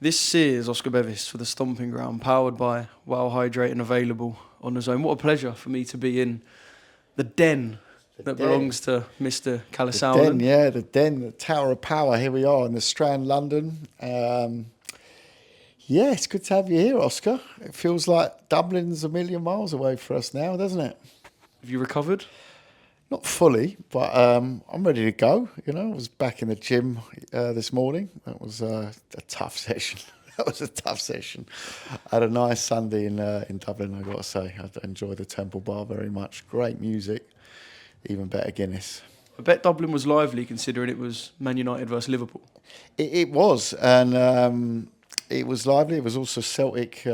This is Oscar Bevis for the Stomping Ground, powered by Wow Hydrate and available on the zone. What a pleasure for me to be in the den that belongs to Mr. Kalle Sauerland. The den, the Tower of Power. Here we are in the Strand, London. It's good to have you here, Oscar. It feels like Dublin's a million miles away for us now, doesn't it? Have you recovered? Not fully, but I'm ready to go. You know, I was back in the gym this morning. That was a tough session. I had a nice Sunday in Dublin, I've got to say. I enjoyed the Temple Bar very much. Great music, even better Guinness. I bet Dublin was lively considering it was Man United versus Liverpool. It was, and it was lively. It was also Celtic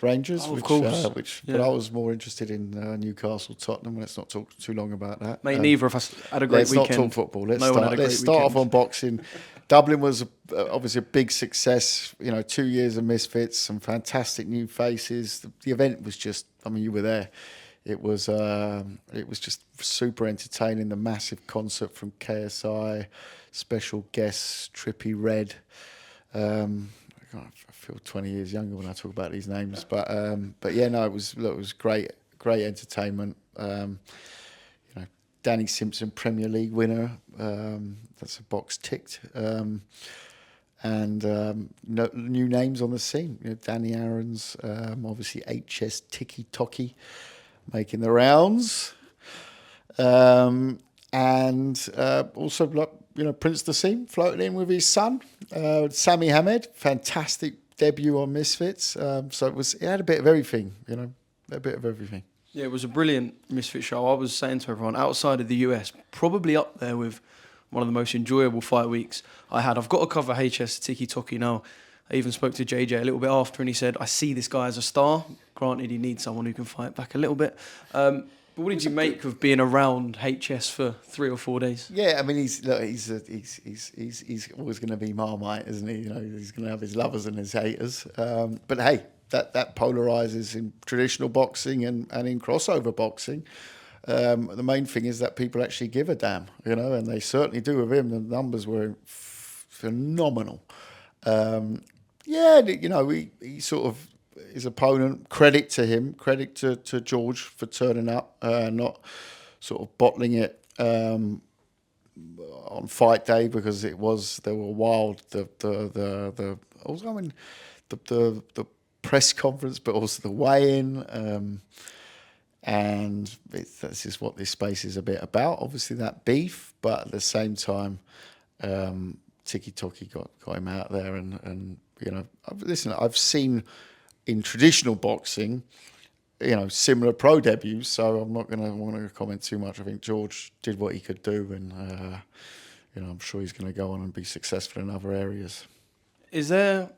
Rangers, of course. But I was more interested in Newcastle Tottenham. Let's not talk too long about that. Mate, neither of us had a great weekend. Let's not talk football. Let's start off on boxing. Dublin was obviously a big success. You know, 2 years of Misfits, some fantastic new faces. The event was just, I mean, you were there. It was just super entertaining. The massive concert from KSI, special guests, Trippy Red. I feel 20 years younger when I talk about these names, but yeah, no, it was great entertainment. Danny Simpson, Premier League winner. That's a box ticked. And new names on the scene. You know, Danny Aaron's, obviously HS Tikky Tokky making the rounds, and also Prince Nassim floating in with his son, Sami Hamed, fantastic debut on Misfits. So it had a bit of everything, a bit of everything. Yeah, it was a brilliant Misfit show. I was saying to everyone, outside of the US, probably up there with one of the most enjoyable fight weeks I had. I've got to cover HS Tikky Tokky now. I even spoke to JJ a little bit after, and he said, I see this guy as a star. Granted, he needs someone who can fight back a little bit. But what did you make of being around HS for 3 or 4 days? Yeah, I mean, he's always going to be Marmite, isn't he? You know, he's going to have his lovers and his haters. But hey, that polarizes in traditional boxing and in crossover boxing. The main thing is that people actually give a damn, and they certainly do with him. The numbers were phenomenal. He sort of, his opponent, credit to him, credit to George for turning up, not sort of bottling it on fight day, because they were wild. The press conference, but also the weigh-in, and this is what this space is a bit about. Obviously that beef, but at the same time, Tikky Tokky got him out there, and I've seen in traditional boxing, similar pro debuts, so I'm not going to want to comment too much. I think George did what he could do, and I'm sure he's going to go on and be successful in other areas. Is there,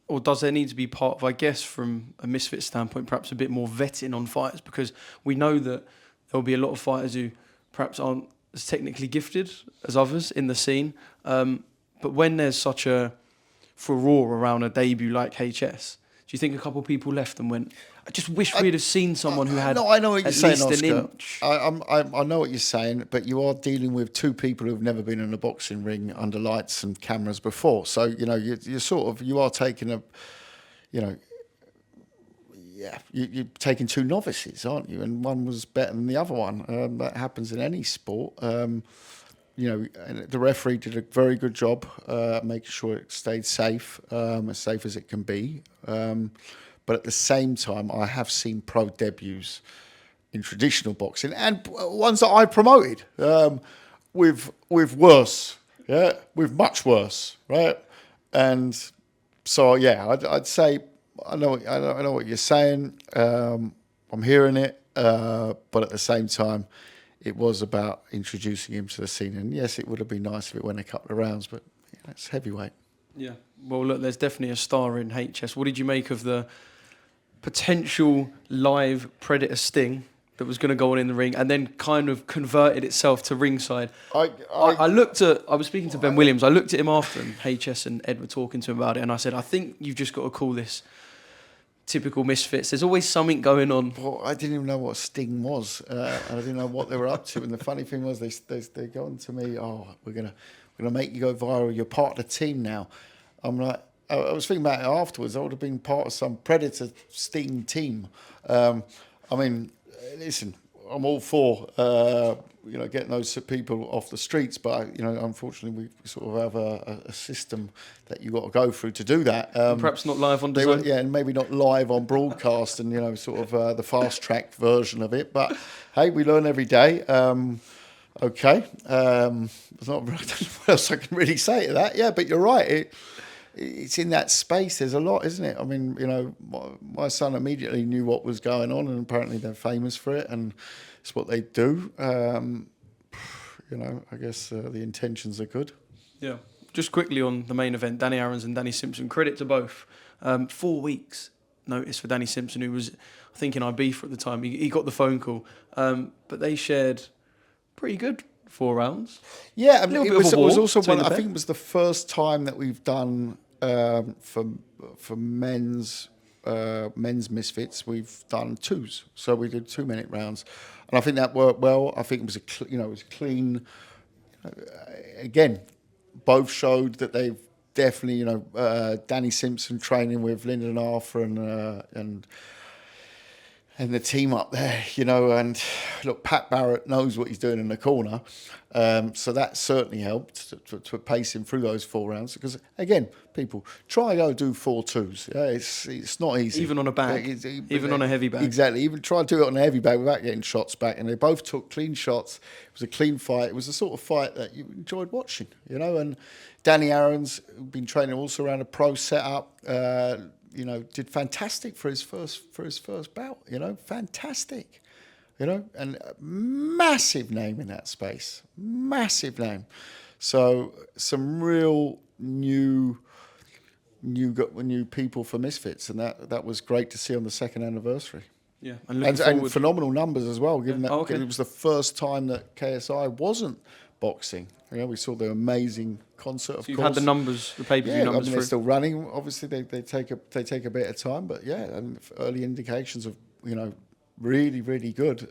or does there need to be part of, I guess, from a Misfit standpoint, perhaps a bit more vetting on fighters? Because we know that there'll be a lot of fighters who perhaps aren't as technically gifted as others in the scene. But when there's such a furore around a debut like HS, do you think a couple of people left and went, I just wish we'd have seen someone who had I know what you're saying, least Oscar. an inch? I know what you're saying, but you are dealing with two people who've never been in a boxing ring under lights and cameras before. So, you are taking you're taking two novices, aren't you? And one was better than the other one. That happens in any sport. And the referee did a very good job making sure it stayed safe as it can be. But at the same time, I have seen pro debuts in traditional boxing, and ones that I promoted with worse, with much worse, right? And so, I'd say I know what you're saying. I'm hearing it, but at the same time, it was about introducing him to the scene. And yes, it would have been nice if it went a couple of rounds, but it's heavyweight. Yeah. Well, look, there's definitely a star in HS. What did you make of the potential live Predator sting that was going to go on in the ring and then kind of converted itself to ringside? I was speaking to Ben Williams. I looked at him after, and HS and Ed were talking to him about it, and I said, I think you've just got to call this typical Misfits. There's always something going on. Well, I didn't even know what Sting was. I didn't know what they were up to. And the funny thing was, they go on to me, we're gonna make you go viral. You're part of the team now. I'm like, I was thinking about it afterwards. I would have been part of some Predator Sting team. I mean, listen, I'm all for getting those people off the streets, but unfortunately, we sort of have a system that you got to go through to do that. Perhaps not live on DAZN. Yeah, and maybe not live on broadcast, and sort of the fast track version of it. But hey, we learn every day. Okay, there's not what else I can really say to that. Yeah, but you're right. It's in that space. There's a lot, isn't it? I mean, my son immediately knew what was going on, and apparently they're famous for it, and it's what they do. I guess the intentions are good. Yeah. Just quickly on the main event, Danny Aarons and Danny Simpson. Credit to both. 4 weeks notice for Danny Simpson, who was, I think, in Ibiza at the time. He got the phone call, but they shared pretty good 4 rounds. Yeah, I mean, it was also one. I think it was the first time that we've done for men's Misfits. We've done 2s, so we did 2-minute rounds, and I think that worked well. I think it was it was clean. Again, both showed that they've definitely Danny Simpson training with Lyndon Arthur and the team up there, and look, Pat Barrett knows what he's doing in the corner, so that certainly helped to pace him through those 4 rounds. Because again, people try go do 4 2s. Yeah, it's not easy, even on a bag, even on a heavy bag. Exactly, even try to do it on a heavy bag without getting shots back. And they both took clean shots. It was a clean fight. It was the sort of fight that you enjoyed watching, And Danny Aarons, been training also around a pro setup. Did fantastic for his first bout. Fantastic. And a massive name in that space, massive name. So some real new people for Misfits, and that was great to see on the second anniversary. Yeah, and phenomenal numbers as well. Given that it was the first time that KSI wasn't boxing. We saw the amazing concert. Of course, you've had the numbers, the pay-per-view numbers. They're still running. Obviously, they take a bit of time, but yeah, and early indications of really really good.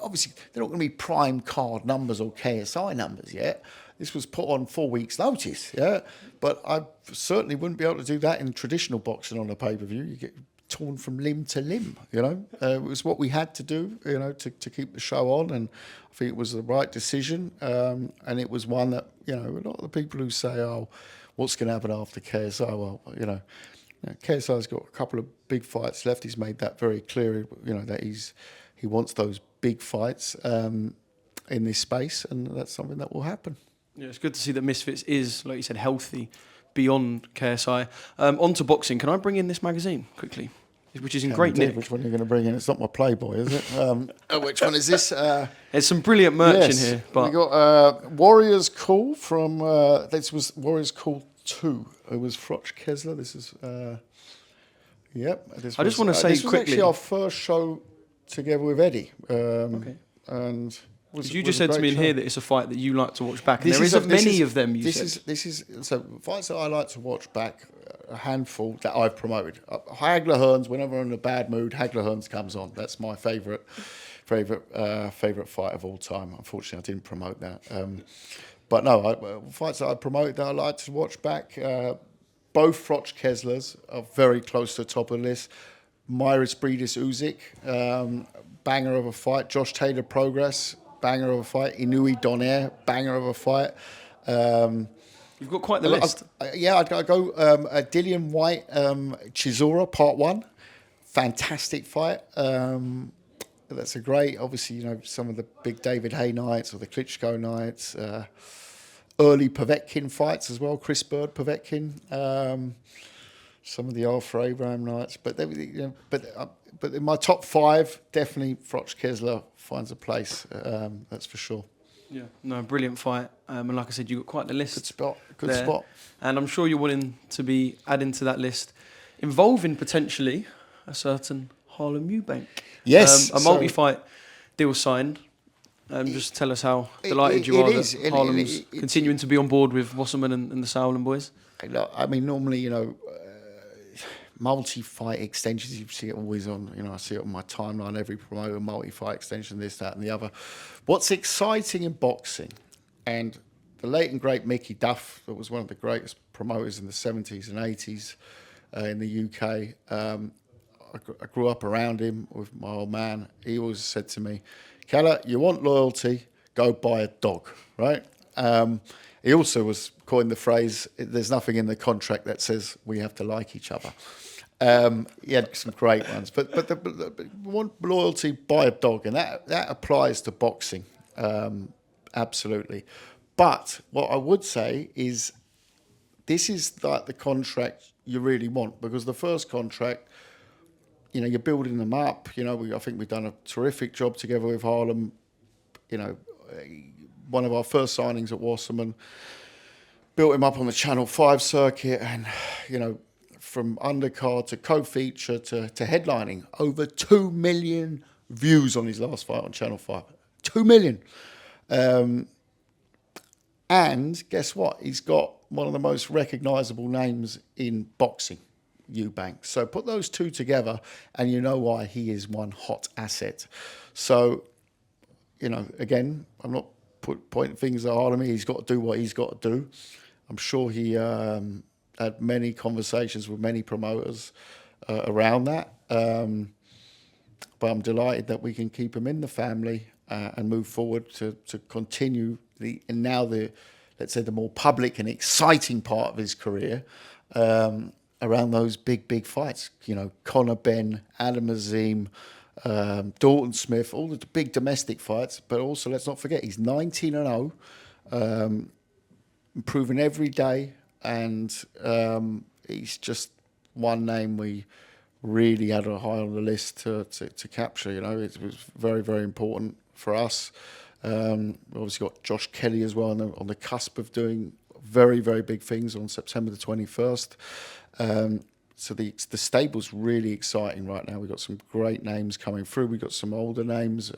Obviously they're not going to be prime card numbers or KSI numbers yet. This was put on 4 weeks' notice, yeah. But I certainly wouldn't be able to do that in traditional boxing on a pay-per-view. You get torn from limb to limb, It was what we had to do, to keep the show on, and I think it was the right decision. And it was one that, a lot of the people who say, "Oh, what's going to happen after KSI?" Well, KSI's got a couple of big fights left. He's made that very clear, that he wants those big fights in this space, and that's something that will happen. Yeah, it's good to see that Misfits is, like you said, healthy beyond KSI. On to boxing. Can I bring in this magazine quickly? Which is in great nick. Which one are you going to bring in? It's not my Playboy, is it? Which one is this? There's some brilliant merch in here. But we got Warriors Call from. This was Warriors Call 2. It was Froch Kessler. This is. Yep. I just want to say this quickly. This was actually our first show together with Eddie. And. You just said to me in here that it's a fight that you like to watch back, and there isn't many of them. So fights that I like to watch back, a handful that I've promoted. Hagler Hearns. Whenever I'm in a bad mood, Hagler Hearns comes on. That's my favourite fight of all time. Unfortunately, I didn't promote that. But no, fights that I promote that I like to watch back. Both Froch Kesslers are very close to the top of the list. Myris Breedis Usyk, banger of a fight. Josh Taylor Progress, banger of a fight. Inui Donaire, banger of a fight. You've got quite the list. I'd go Dillian White, Chisora, Part 1. Fantastic fight. That's a great, obviously, some of the big David Hay nights or the Klitschko nights. Early Povetkin fights as well, Chris Bird, Povetkin. Some of the Arthur Abraham nights. But but in my top 5, definitely Froch Kessler finds a place. That's for sure. Yeah, no, brilliant fight. And like I said, you got quite the list. Good spot. And I'm sure you're wanting to be adding to that list, involving potentially a certain Harlem Mubank. Yes. A multi-fight deal signed. Just tell us how delighted you are that Harlem's continuing to be on board with Wasserman and the Sauerland boys. I mean, normally, multi-fight extensions, you see it always on, I see it on my timeline, every promoter, multi-fight extension, this, that and the other. What's exciting in boxing, and the late and great Mickey Duff, that was one of the greatest promoters in the 70s and 80s in the UK. I grew up around him with my old man. He always said to me, Kalle, you want loyalty, go buy a dog, right? He also was coined the phrase, there's nothing in the contract that says we have to like each other. He had some great ones. But want loyalty, buy a dog. And that applies to boxing, absolutely. But what I would say is this is like the contract you really want, because the first contract, you know, you're building them up. You know, I think we've done a terrific job together with Harlem. You know, one of our first signings at Wasserman, built him up on the Channel 5 circuit, and, you know, from undercard to co-feature to headlining, over 2 million views on his last fight on Channel 5. 2 million. And guess what? He's got one of the most recognisable names in boxing, Eubank. So put those two together and you know why he is one hot asset. So, you know, again, I'm not pointing fingers at Harlem. He's got to do what he's got to do. I'm sure he had many conversations with many promoters around that. But I'm delighted that we can keep him in the family and move forward to continue let's say the more public and exciting part of his career around those big fights. You know, Conor Ben, Azim, Dalton Smith, all the big domestic fights. But also, let's not forget, he's 19-0, improving every day, and he's just one name we really had a high on the list to capture. You know, it was very, very important for us. We've obviously got Josh Kelly as well on the cusp of doing very, very big things on September the 21st. So the stable's really exciting right now. We've got some great names coming through. We've got some older names.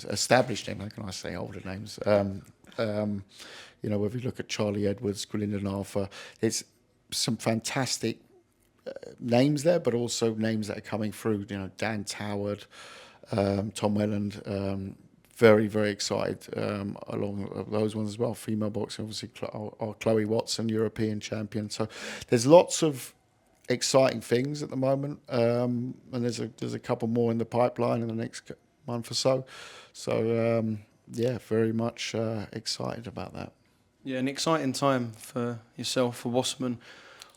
Established names, how can I say older names? You know, if you look at Charlie Edwards, Glyndon Arthur, it's some fantastic names there, but also names that are coming through. You know, Dan Toward, Tom Welland, very, very excited along those ones as well. Female boxing, obviously, our Chloe Watson, European champion. So there's lots of exciting things at the moment, and there's a couple more in the pipeline in the next month or so. So yeah, very much excited about that. Yeah, an exciting time for yourself, for Wasserman.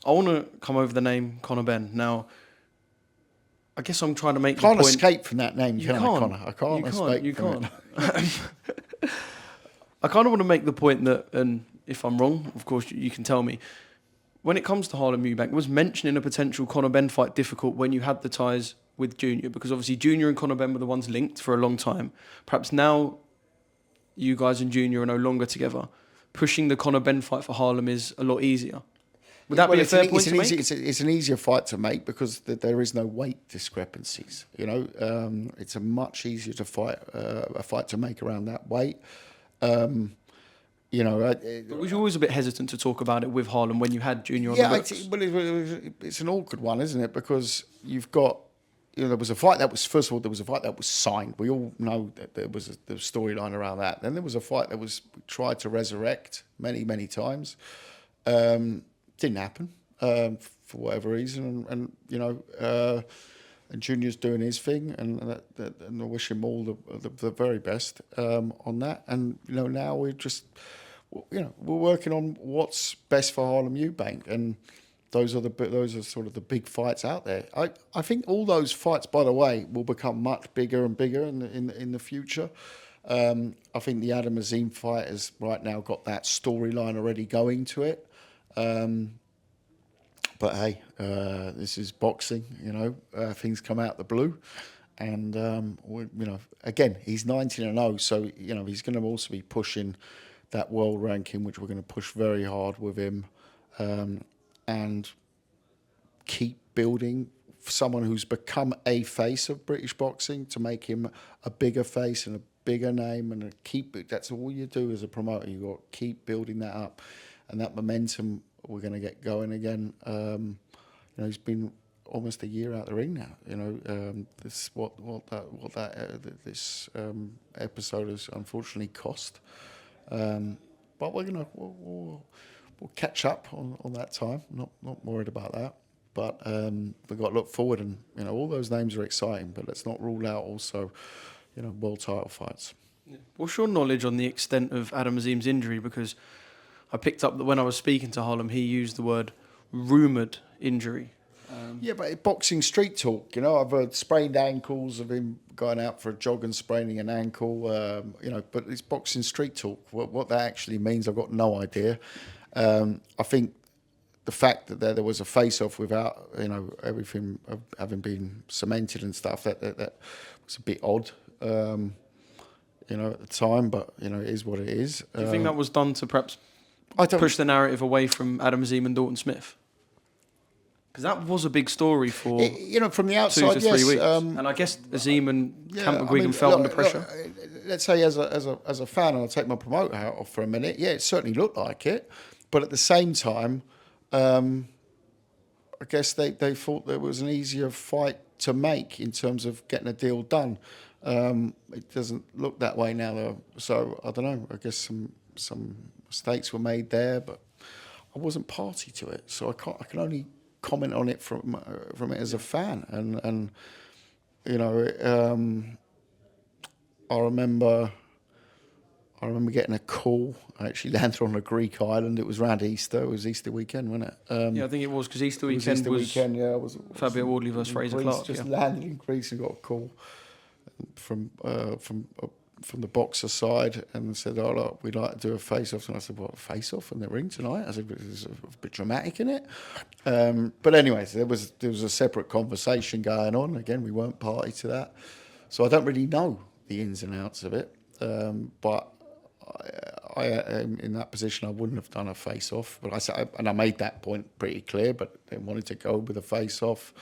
I want to come over the name Conor Ben. Now, I guess I'm trying to make the point... Can't escape from that name, can I, Conor? I can't escape from it. I kind of want to make the point that, and if I'm wrong, of course, you can tell me, when it comes to Harlem Mubank, was mentioning a potential Conor Ben fight difficult when you had the ties with Junior? Because obviously Junior and Conor Ben were the ones linked for a long time. Perhaps now you guys and Junior are no longer together. Pushing the Conor Ben fight for Harlem is a lot easier. Would that be a fair point to make? It's an easier fight to make because there is no weight discrepancies. You know, it's a much easier to fight a fight to make around that weight. You know, but was you always a bit hesitant to talk about it with Harlem when you had Junior on the books? It's an awkward one, isn't it? Because you've got, you know, there was a fight that was, first of all, there was a fight that was signed. We all know that there was the storyline around that. Then there was a fight that was tried to resurrect many, many times. Didn't happen for whatever reason, and you know, and Junior's doing his thing, and I wish him all the very best on that. And you know, now we're just, you know, we're working on what's best for Harlem Eubank, and those are sort of the big fights out there. I think all those fights, by the way, will become much bigger and bigger in the future. I think the Azim fight has right now got that storyline already going to it. But hey, this is boxing, you know, things come out the blue, and you know, again, he's 19-0, so you know he's going to also be pushing that world ranking, which we're going to push very hard with him, and keep building someone who's become a face of British boxing to make him a bigger face and a bigger name, and that's all you do as a promoter. You got to keep building that up, and that momentum we're going to get going again. You know, he's been almost a year out the ring now. You know, this episode has unfortunately cost. But we'll catch up on that time. Not worried about that. But we've got to look forward, and all those names are exciting. But let's not rule out also, world title fights. What's your knowledge on the extent of Adam Azim's injury? Because I picked up that when I was speaking to Harlem, he used the word rumoured injury. Yeah, but boxing street talk, I've heard sprained ankles of him going out for a jog and spraining an ankle, but it's boxing street talk. What that actually means, I've got no idea. I think the fact that there was a face-off without, everything having been cemented and stuff, that was a bit odd, at the time, but, it is what it is. Do you think that was done to perhaps push the narrative away from Adam Azim and Dalton Smith? Because that was a big story for from the outside, 2 to 3 yes. weeks, and I guess Azim and Camp McGuigan felt under pressure. Let's say as a fan, and I'll take my promoter hat off for a minute. Yeah, it certainly looked like it, but at the same time, I guess they thought there was an easier fight to make in terms of getting a deal done. It doesn't look that way now, though. So I don't know. I guess some mistakes were made there, but I wasn't party to it, so I can only comment on it from it as a fan, and I remember getting a call. I actually landed on a Greek island. It was around Easter. It was Easter weekend, wasn't it? I think it was, because Easter weekend was Fabio Wardley versus Fraser Greece, Clark. Just landed in Greece and got a call from the boxer side, and said, "Oh, look, we'd like to do a face-off." And I said, "What, a face-off in the ring tonight?" I said, "There's a bit dramatic in it." But anyways, there was a separate conversation going on. Again, we weren't party to that, so I don't really know the ins and outs of it. But I in that position, I wouldn't have done a face-off. But I made that point pretty clear. But they wanted to go with a face-off.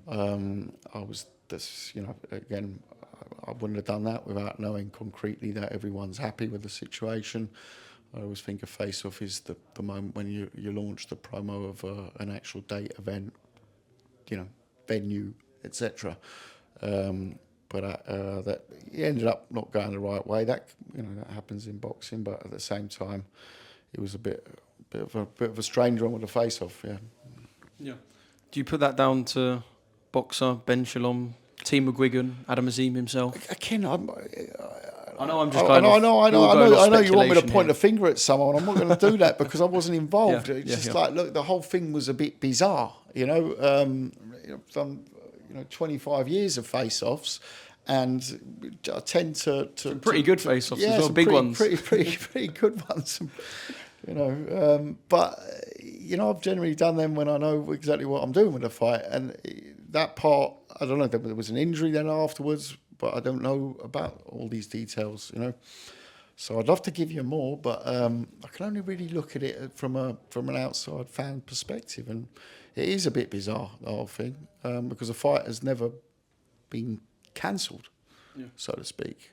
I was this, again, I wouldn't have done that without knowing concretely that everyone's happy with the situation. I always think a face-off is the moment when you launch the promo of an actual date, event, venue, etc. But that it ended up not going the right way. That that happens in boxing, but at the same time, it was a bit of a strange one with a face-off. Yeah. Yeah. Do you put that down to boxer Ben Shalom, Team McGuigan, Adam Azim himself? Again, I know I'm just I know you want me to point here. a finger at someone. I'm not going to do that because I wasn't involved. Yeah, It's just like, look, the whole thing was a bit bizarre. Done 25 years of face-offs, and I tend to some pretty good face-offs as well, some big ones, pretty good ones. But I've generally done them when I know exactly what I'm doing with the fight, and that part, I don't know. There was an injury then afterwards, but I don't know about all these details. So I'd love to give you more, but I can only really look at it from an outside fan perspective, and it is a bit bizarre, the whole thing, because the fight has never been cancelled, so to speak.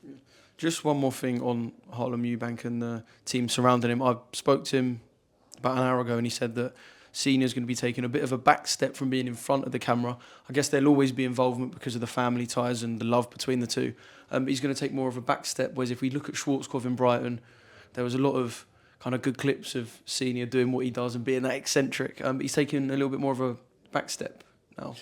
Yeah. Just one more thing on Harlem Eubank and the team surrounding him. I spoke to him about an hour ago, and he said that Senior's going to be taking a bit of a back step from being in front of the camera. I guess there'll always be involvement because of the family ties and the love between the two. He's going to take more of a back step, whereas if we look at Schwarzkopf in Brighton, there was a lot of kind of good clips of Senior doing what he does and being that eccentric. He's taking a little bit more of a back step now.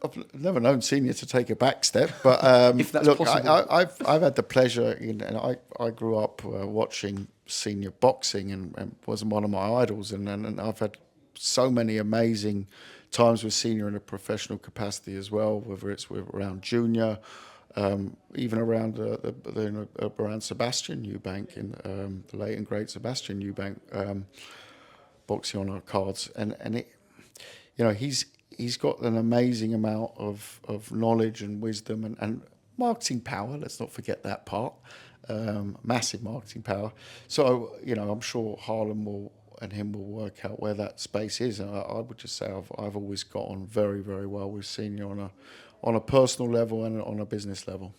I've never known Senior to take a back step, but if that's look, possible. I've had the pleasure, and I grew up watching Senior boxing and was one of my idols, and I've had so many amazing times with Senior in a professional capacity as well, whether it's around junior, even around around Sebastian Eubank, in the late and great Sebastian Eubank, boxing on our cards, and it, he's got an amazing amount of knowledge and wisdom and marketing power. Let's not forget that part. Massive marketing power. So, I'm sure Harlem and him will work out where that space is. And I would just say I've always got on very, very well with Senior on a personal level and on a business level.